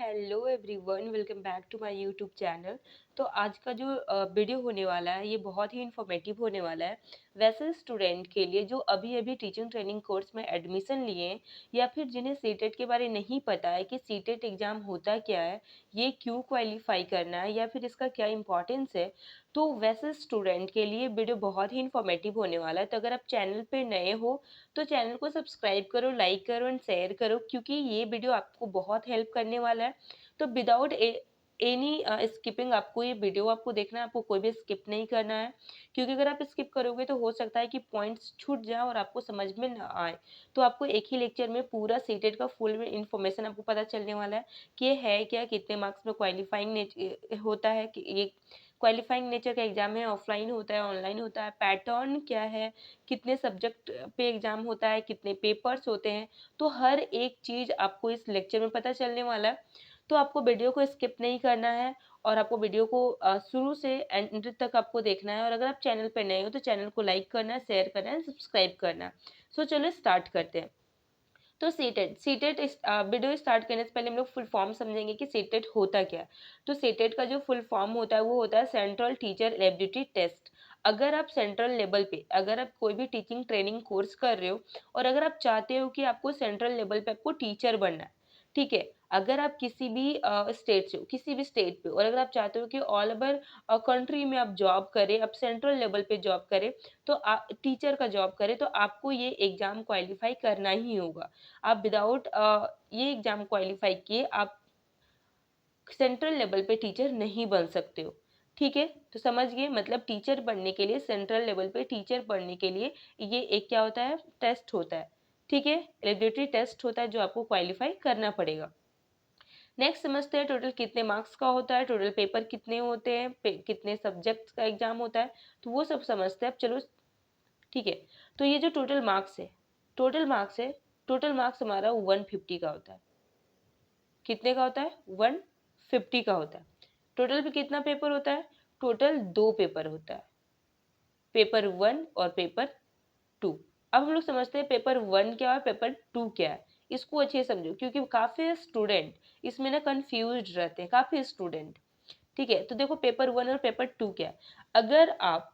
Hello everyone, welcome back to my YouTube channel. तो आज का जो वीडियो होने वाला है ये बहुत ही इन्फॉर्मेटिव होने वाला है। वैसे स्टूडेंट के लिए जो अभी अभी टीचिंग ट्रेनिंग कोर्स में एडमिशन लिए हैं या फिर जिन्हें सीटेट के बारे नहीं पता है कि सीटेट एग्ज़ाम होता क्या है, ये क्यों क्वालिफाई करना है या फिर इसका क्या इंपॉर्टेंस है, तो वैसे स्टूडेंट के लिए वीडियो बहुत ही इन्फॉर्मेटिव होने वाला है। तो अगर आप चैनल पे नए हो तो चैनल को सब्सक्राइब करो, लाइक करो एंड शेयर करो, क्योंकि ये वीडियो आपको बहुत हेल्प करने वाला है। तो विदाउट एनी स्किपिंग आपको ये वीडियो आपको देखना है, आपको कोई भी स्किप नहीं करना है, क्योंकि अगर आप स्किप करोगे तो हो सकता है कि पॉइंट्स छूट जाए और आपको समझ में ना आए। तो आपको एक ही लेक्चर में पूरा सीटेट का फुल इन्फॉर्मेशन आपको पता चलने वाला है कि ये है क्या, कितने मार्क्स में क्वालिफाइंग होता है, कि ये क्वालिफाइंग नेचर का एग्जाम है, ऑफलाइन होता है, ऑनलाइन होता है, पैटर्न क्या है, कितने सब्जेक्ट पे एग्जाम होता है, कितने पेपर्स होते हैं। तो हर एक चीज़ आपको इस लेक्चर में पता चलने वाला है। तो आपको वीडियो को स्किप नहीं करना है और आपको वीडियो को शुरू से एंड तक आपको देखना है। और अगर आप चैनल पर नए हो तो चैनल को लाइक करना है, शेयर करना है, सब्सक्राइब करना है। सो चलो स्टार्ट करते हैं। तो सीटेट सीटेट वीडियो स्टार्ट करने से पहले हम लोग फुल फॉर्म समझेंगे कि सीटेट होता क्या है। तो सीटेट का जो फुल फॉर्म होता है वो होता है सेंट्रल टीचर एलिजिबिलिटी टेस्ट। अगर आप सेंट्रल लेवल पे, अगर आप कोई भी टीचिंग ट्रेनिंग कोर्स कर रहे हो और अगर आप चाहते हो कि आपको सेंट्रल लेवल पे आपको टीचर बनना है, ठीक है। अगर आप किसी भी स्टेट से हो, किसी भी स्टेट पे, और अगर आप चाहते हो कि ऑल ओवर कंट्री में आप जॉब करें, आप सेंट्रल लेवल पे जॉब करें, तो टीचर का जॉब करें, तो आपको ये एग्जाम क्वालिफाई करना ही होगा। आप विदाउट ये एग्जाम क्वालिफाई किए आप सेंट्रल लेवल पे टीचर नहीं बन सकते हो, ठीक है। तो समझ गए, मतलब टीचर बनने के लिए, सेंट्रल लेवल पे टीचर बनने के लिए ये एक क्या होता है, टेस्ट होता है, ठीक है। एलिजिबिलिटी टेस्ट होता है जो आपको क्वालिफाई करना पड़ेगा। नेक्स्ट समझते हैं टोटल कितने मार्क्स का होता है, टोटल पेपर कितने होते हैं, कितने सब्जेक्ट्स का एग्जाम होता है, तो वो सब समझते हैं। अब चलो, ठीक है। तो ये जो टोटल मार्क्स है, टोटल मार्क्स है, टोटल मार्क्स हमारा 150 का होता है। कितने का होता है? 150 का होता है। टोटल पे कितना पेपर होता है? टोटल 2 पेपर होता है, पेपर 1 और पेपर 2। अब हम लोग समझते हैं पेपर 1 क्या है, पेपर 2 क्या है। इसको अच्छे से समझो, क्योंकि काफ़ी स्टूडेंट इसमें ना कंफ्यूज रहते हैं, काफ़ी स्टूडेंट, ठीक है। तो देखो पेपर 1 और पेपर 2 क्या है। अगर आप,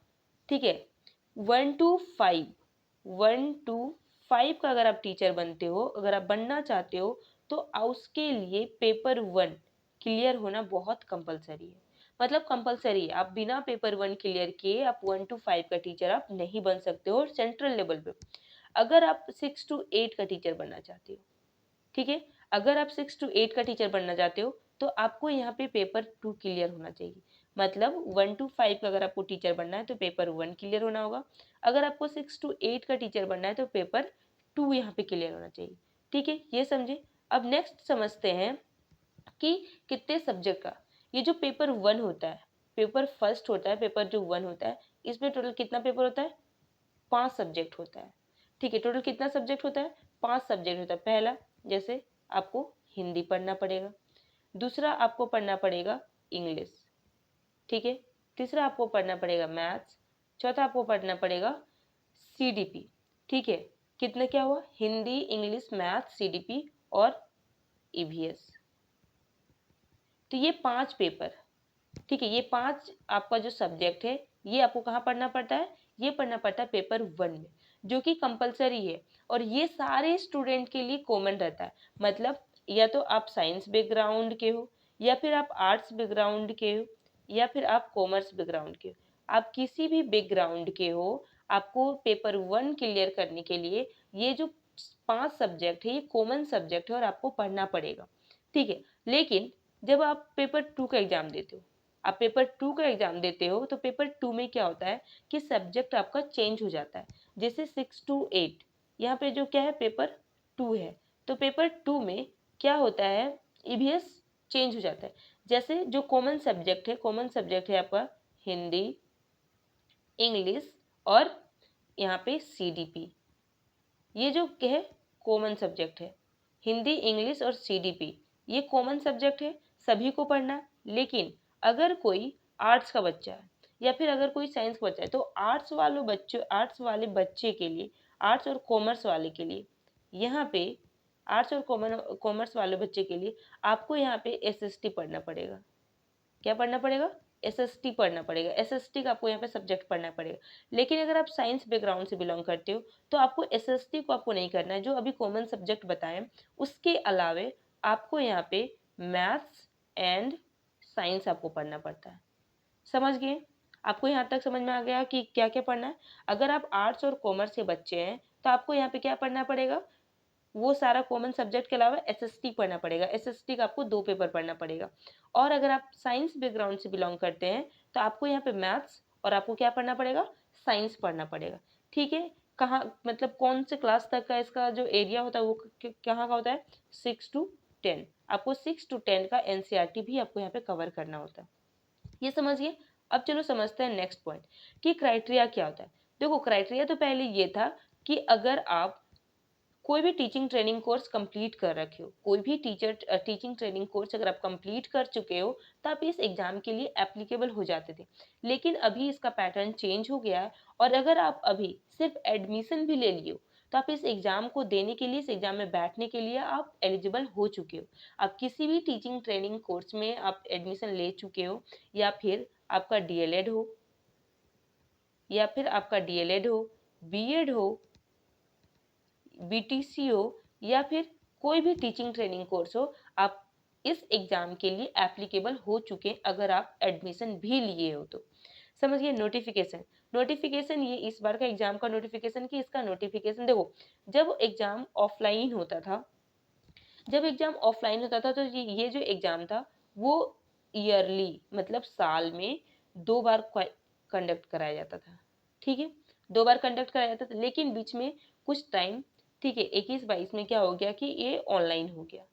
ठीक है, 1 टू 5, 1 टू 5 का अगर आप टीचर बनते हो, अगर आप बनना चाहते हो, तो उसके लिए पेपर 1 क्लियर होना बहुत कंपलसरी है। मतलब कंपलसरी है, आप बिना पेपर 1 क्लियर किए आप 1 टू 5 का टीचर आप नहीं बन सकते हो सेंट्रल लेवल पे। अगर आप 6 टू 8 का टीचर बनना चाहते हो, ठीक है, अगर आप 6 टू 8 का टीचर बनना चाहते हो, तो आपको यहाँ पे पेपर 2 क्लियर होना चाहिए। मतलब 1 टू 5 का अगर आपको टीचर बनना है तो पेपर 1 क्लियर होना होगा। अगर आपको 6 टू 8 का टीचर बनना है तो पेपर 2 यहाँ पे क्लियर होना चाहिए, ठीक है, ये समझे। अब नेक्स्ट समझते हैं कि कितने सब्जेक्ट का। ये जो पेपर 1 होता है, पेपर फर्स्ट होता है, पेपर जो 1 होता है, इसमें टोटल कितना पेपर होता है? 5 सब्जेक्ट होता है, ठीक है। टोटल कितना सब्जेक्ट होता है? 5 सब्जेक्ट होता है। पहला, जैसे आपको हिंदी पढ़ना पड़ेगा, दूसरा आपको पढ़ना पड़ेगा इंग्लिश, ठीक है, तीसरा आपको पढ़ना पड़ेगा मैथ्स, चौथा आपको पढ़ना पड़ेगा सीडीपी, ठीक है। कितने क्या हुआ? हिंदी, इंग्लिश, मैथ्स, सीडीपी और ईवीएस। तो ये 5 पेपर, ठीक है, ये 5 आपका जो सब्जेक्ट है, ये आपको कहाँ पढ़ना पड़ता है? ये पढ़ना पड़ता है पेपर 1 में, जो कि कंपलसरी है और ये सारे स्टूडेंट के लिए कॉमन रहता है। मतलब या तो आप साइंस बैकग्राउंड के हो, या फिर आप आर्ट्स बैकग्राउंड के हो, या फिर आप कॉमर्स बैकग्राउंड के हो। आप किसी भी बैकग्राउंड के हो, आपको पेपर 1 क्लियर करने के लिए ये जो 5 सब्जेक्ट है ये कॉमन सब्जेक्ट है और आपको पढ़ना पड़ेगा, ठीक है। लेकिन जब आप पेपर 2 का एग्जाम देते हो, आप पेपर 2 का एग्जाम देते हो, तो पेपर 2 में क्या होता है कि सब्जेक्ट आपका चेंज हो जाता है। जैसे 6 टू 8, यहाँ पे जो क्या है, पेपर 2 है, तो पेपर 2 में क्या होता है, ईवीएस चेंज हो जाता है। जैसे जो कॉमन सब्जेक्ट है, कॉमन सब्जेक्ट है आपका हिंदी, इंग्लिश और यहाँ पे सीडीपी। ये जो क्या है, कॉमन सब्जेक्ट है, हिंदी, इंग्लिश और सीडीपी, ये कॉमन सब्जेक्ट है, सभी को पढ़ना है। लेकिन अगर कोई आर्ट्स का बच्चा है या फिर अगर कोई साइंस का बच्चा है, तो आर्ट्स वाले बच्चे के लिए, आर्ट्स और कॉमर्स वाले के लिए यहाँ पे आर्ट्स और कॉमर्स वाले बच्चे के लिए आपको यहाँ पे एसएसटी पढ़ना पड़ेगा। क्या पढ़ना पड़ेगा? एसएसटी पढ़ना पड़ेगा। एसएसटी का आपको यहाँ पे सब्जेक्ट पढ़ना पड़ेगा। लेकिन अगर आप साइंस बैकग्राउंड से बिलोंग करते हो तो आपको एसएसटी को आपको नहीं करना है। जो अभी कॉमन सब्जेक्ट बताएं उसके अलावे आपको यहाँ पे मैथ्स एंड साइंस आपको पढ़ना पड़ता है। समझ गए? आपको यहाँ तक समझ में आ गया कि क्या क्या पढ़ना है? अगर आप आर्ट्स और कॉमर्स के बच्चे हैं तो आपको यहाँ पे क्या पढ़ना पड़ेगा? वो सारा कॉमन सब्जेक्ट के अलावा एसएसटी पढ़ना पड़ेगा। एसएसटी का आपको 2 पेपर पढ़ना पड़ेगा। और अगर आप साइंस बैकग्राउंड से बिलोंग करते हैं तो आपको यहाँ पे मैथ्स और आपको क्या पढ़ना पड़ेगा? साइंस पढ़ना पड़ेगा। ठीक है? कहाँ मतलब कौन से क्लास तक का इसका जो एरिया होता है वो कहाँ का होता है? 6 to 10। आपको 6 to 10 का एनसीईआरटी भी आपको यहाँ पे कवर करना होता है। ये समझिए। अब चलो समझते हैं नेक्स्ट पॉइंट कि क्राइटेरिया क्या होता है। देखो क्राइटेरिया तो पहले ये था कि अगर आप कोई भी टीचिंग ट्रेनिंग कोर्स कंप्लीट कर रखे हो, कोई भी टीचिंग ट्रेनिंग कोर्स अगर आप कंप्लीट कर चुके हो तो आप इस एग्जाम के लिए एप्लीकेबल हो जाते थे। लेकिन अभी इसका पैटर्न चेंज हो गया है और अगर आप अभी सिर्फ एडमिशन भी ले लिए हो तो आप इस एग्जाम को देने के लिए, इस एग्जाम में बैठने के लिए आप एलिजिबल हो चुके हो। आप किसी भी टीचिंग ट्रेनिंग कोर्स में आप एडमिशन ले चुके हो या फिर आपका डीएलएड हो या फिर आपका डीएलएड हो, बीएड हो, बीटीसी हो या फिर कोई भी टीचिंग ट्रेनिंग कोर्स हो, आप इस एग्जाम के लिए एप्लीकेबल हो चुके हैं अगर आप एडमिशन भी लिए हो तो। समझिए। नोटिफिकेशन, नोटिफिकेशन ये इस बार का एग्जाम का नोटिफिकेशन कि इसका नोटिफिकेशन देखो, जब एग्जाम ऑफलाइन होता था, तो ये जो एग्जाम था वो ईयरली मतलब साल में 2 बार कंडक्ट कराया जाता था। ठीक है? 2 बार कंडक्ट कराया जाता था, लेकिन बीच में कुछ टाइम, ठीक है, 21-22 में क्या हो गया कि ये ऑनलाइन हो गया।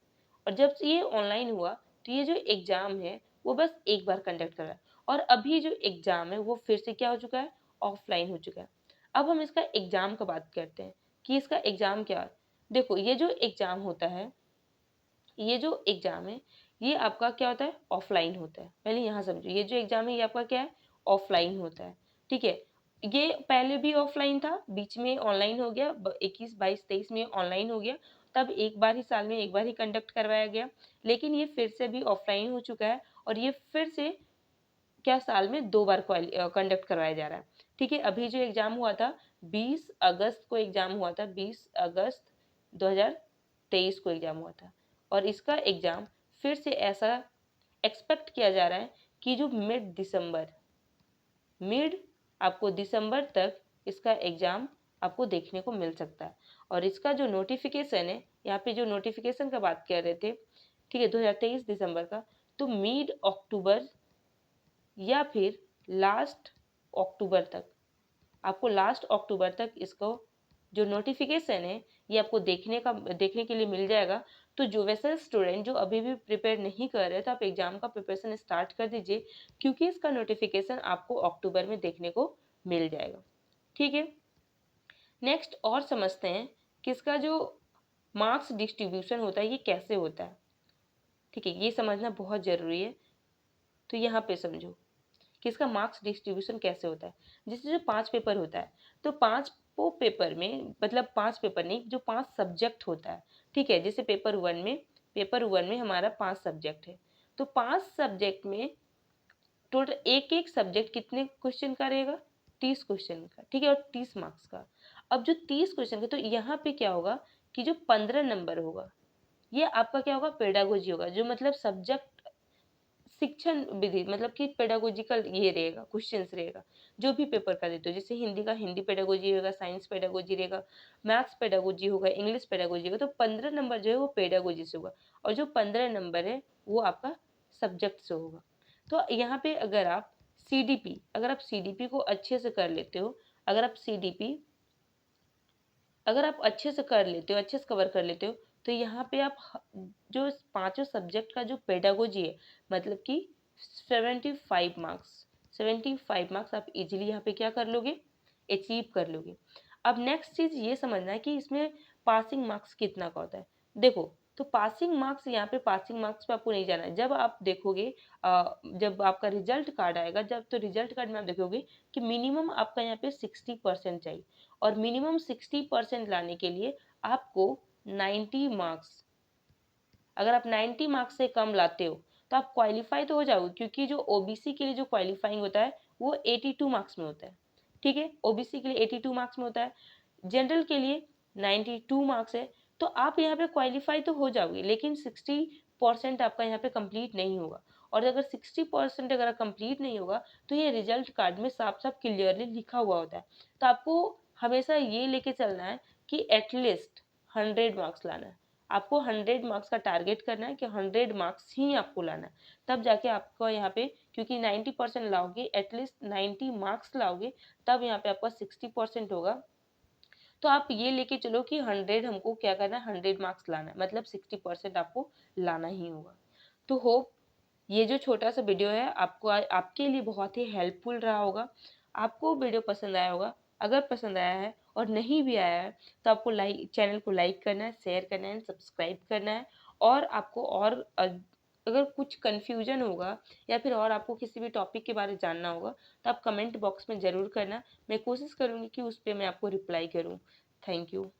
और जब से ये ऑनलाइन हुआ तो ये जो एग्जाम है वो बस एक बार कंडक्ट कर रहा है और अभी जो एग्जाम है वो फिर से क्या हो चुका है? ऑफलाइन हो चुका है। अब हम इसका एग्जाम का बात करते हैं कि इसका एग्जाम क्या है। देखो ये जो एग्जाम होता है, ये जो एग्जाम है ये आपका क्या होता है? ऑफलाइन होता है। पहले यहाँ समझो, ये जो एग्जाम है ये आपका क्या है? ऑफलाइन होता है। ठीक है? ये पहले भी ऑफलाइन था, बीच में ऑनलाइन हो गया, 21-22-23 में ऑनलाइन हो गया, तब एक बार ही साल में एक बार ही कंडक्ट करवाया गया। लेकिन ये फिर से भी ऑफलाइन हो चुका है और ये फिर से क्या साल में 2 बार कंडक्ट करवाया जा रहा है। ठीक है? अभी जो एग्जाम हुआ था 20 अगस्त को एग्जाम हुआ था, 20 अगस्त 2023 को एग्जाम हुआ था और इसका एग्जाम फिर से ऐसा एक्सपेक्ट किया जा रहा है कि जो मिड आपको दिसंबर तक इसका एग्जाम आपको देखने को मिल सकता है। और इसका जो नोटिफिकेशन है, यहाँ पे जो नोटिफिकेशन का बात कर रहे थे, ठीक है, 2023 दिसंबर का, तो मिड अक्टूबर या फिर लास्ट अक्टूबर तक, आपको लास्ट अक्टूबर तक इसको जो नोटिफिकेशन है ये आपको देखने के लिए मिल जाएगा। तो जो वैसे स्टूडेंट जो अभी भी प्रिपेयर नहीं कर रहे तो आप एग्जाम का प्रिपरेशन स्टार्ट कर दीजिए, क्योंकि इसका नोटिफिकेशन आपको अक्टूबर में देखने को मिल जाएगा। ठीक है? नेक्स्ट और समझते हैं कि इसका जो मार्क्स डिस्ट्रीब्यूशन होता है ये कैसे होता है। ठीक है? ये समझना बहुत ज़रूरी है। तो यहाँ पे समझो कि इसका मार्क्स डिस्ट्रीब्यूशन कैसे होता है। जैसे जो 5 पेपर होता है तो 5 पेपर में, मतलब 5 पेपर नहीं, जो 5 सब्जेक्ट होता है। ठीक है? जैसे पेपर 1 में हमारा 5 सब्जेक्ट है, तो 5 सब्जेक्ट में टोटल एक एक सब्जेक्ट कितने क्वेश्चन का रहेगा? 30 क्वेश्चन का। ठीक है? और 30 मार्क्स का। अब जो 30 क्वेश्चन का, तो यहाँ पे क्या होगा कि जो 15 नंबर होगा ये आपका क्या होगा? पेडागोजी होगा, जो मतलब सब्जेक्ट शिक्षण विधि, मतलब कि पेडागोजिकल ये रहेगा, क्वेश्चंस रहेगा जो भी पेपर का देते हो। जैसे हिंदी का हिंदी पेडागोजी रहेगा, साइंस पेडागोजी रहेगा, मैथ्स पेडागोजी होगा, इंग्लिश पेडागोजी होगा। तो 15 नंबर जो है वो पेडागोजी से होगा और जो 15 नंबर है वो आपका सब्जेक्ट से होगा। तो यहाँ पे अगर आप सीडीपी को अच्छे से कर लेते हो, अगर आप अच्छे से कर लेते हो, अच्छे से कवर कर लेते हो, तो यहाँ पे आप जो पांचों सब्जेक्ट का जो पेडागोजी है, मतलब कि 75 मार्क्स आप इजीली यहाँ पे क्या कर लोगे? अचीव कर लोगे। अब नेक्स्ट चीज ये समझना है कि इसमें पासिंग मार्क्स कितना का होता है। देखो, तो पासिंग मार्क्स, यहाँ पे पासिंग मार्क्स पे आपको नहीं जाना है। जब आप देखोगे, जब आपका रिजल्ट कार्ड आएगा, तो रिजल्ट कार्ड में आप देखोगे कि मिनिमम आपका यहाँ पे 60% चाहिए और मिनिमम 60% लाने के लिए आपको 90 मार्क्स, अगर आप 90 मार्क्स से कम लाते हो तो आप क्वालिफाई तो हो जाओगे, क्योंकि जो ओबीसी के लिए जो क्वालिफाइंग होता है वो 82 मार्क्स में होता है। ठीक है, ओबीसी के लिए 82 मार्क्स में होता है, जनरल के लिए 92 मार्क्स है। तो आप यहाँ पे क्वालिफाई तो हो जाओगे, लेकिन 60% आपका यहाँ पे कंप्लीट नहीं होगा। और अगर 60% अगर कंप्लीट नहीं होगा तो ये रिजल्ट कार्ड में साफ साफ क्लियरली लिखा हुआ होता है। तो आपको हमेशा ये लेके चलना है कि एटलीस्ट 100 मार्क्स लाना है। आपको 100 मार्क्स का टारगेट करना है कि 100 मार्क्स ही आपको लाना है, तब जाके आपको यहाँ पे, क्योंकि 90% लाओगे, एटलीस्ट 90 मार्क्स लाओगे, तब यहाँ पे आपका 60% होगा। तो आप ये लेके चलो कि 100 हमको क्या करना है, 100 मार्क्स लाना है, मतलब 60% आपको लाना ही होगा। तो होप ये जो छोटा सा वीडियो है आपको आपके लिए बहुत ही हेल्पफुल रहा होगा। आपको वीडियो पसंद आया होगा। अगर पसंद आया है और नहीं भी आया है तो आपको चैनल को लाइक करना है, शेयर करना है, सब्सक्राइब करना है। और आपको और अगर कुछ कन्फ्यूजन होगा या फिर और आपको किसी भी टॉपिक के बारे में जानना होगा तो आप कमेंट बॉक्स में ज़रूर करना। मैं कोशिश करूँगी कि उस पर मैं आपको रिप्लाई करूँ। Thank you.